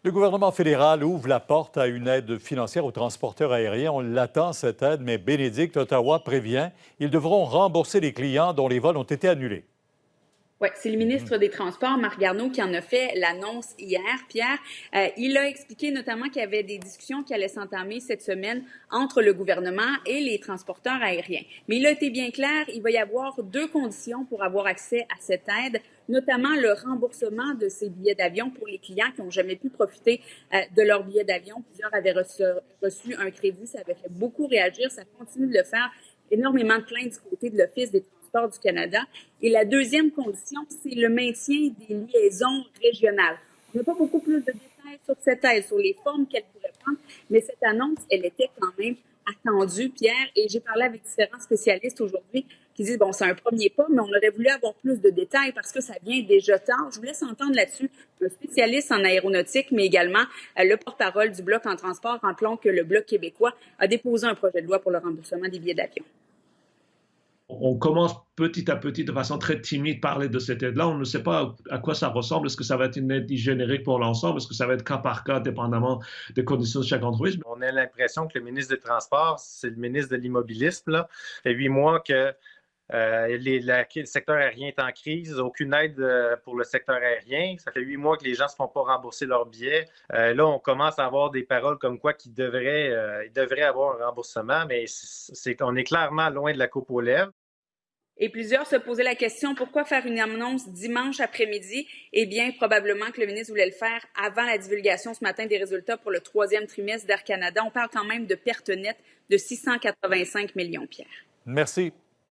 Le gouvernement fédéral ouvre la porte à une aide financière aux transporteurs aériens. On l'attend, cette aide, mais Bénédicte, Ottawa prévient, ils devront rembourser les clients dont les vols ont été annulés. Oui, c'est le ministre des Transports, Marc Garneau, qui en a fait l'annonce hier. Pierre, il a expliqué notamment qu'il y avait des discussions qui allaient s'entamer cette semaine entre le gouvernement et les transporteurs aériens. Mais il a été bien clair, il va y avoir deux conditions pour avoir accès à cette aide, notamment le remboursement de ces billets d'avion pour les clients qui n'ont jamais pu profiter de leurs billets d'avion. Plusieurs avaient reçu un crédit, ça avait fait beaucoup réagir, ça continue de le faire. Énormément de plaintes du côté de l'Office des transports du Canada. Et la deuxième condition, c'est le maintien des liaisons régionales. On n'a pas beaucoup plus de détails sur cette aide, sur les formes qu'elle pourrait prendre, mais cette annonce, elle était quand même attendue, Pierre, et j'ai parlé avec différents spécialistes aujourd'hui qui disent, bon, c'est un premier pas, mais on aurait voulu avoir plus de détails parce que ça vient déjà tard. Je vous laisse entendre là-dessus un spécialiste en aéronautique, mais également le porte-parole du Bloc en transport. Rappelons que le Bloc québécois a déposé un projet de loi pour le remboursement des billets d'avion. On commence petit à petit, de façon très timide, parler de cette aide-là. On ne sait pas à quoi ça ressemble. Est-ce que ça va être une aide générique pour l'ensemble? Est-ce que ça va être cas par cas, dépendamment des conditions de chaque entreprise? On a l'impression que le ministre des Transports, c'est le ministre de l'immobilisme. Là. Ça fait 8 mois que le secteur aérien est en crise. Aucune aide pour le secteur aérien. Ça fait 8 mois que les gens ne se font pas rembourser leurs billets. Là, on commence à avoir des paroles comme quoi qu'ils devraient avoir un remboursement, mais on est clairement loin de la coupe aux lèvres. Et plusieurs se posaient la question, pourquoi faire une annonce dimanche après-midi? Eh bien, probablement que le ministre voulait le faire avant la divulgation ce matin des résultats pour le 3e trimestre d'Air Canada. On parle quand même de pertes nettes de 685 millions, Pierre. Merci.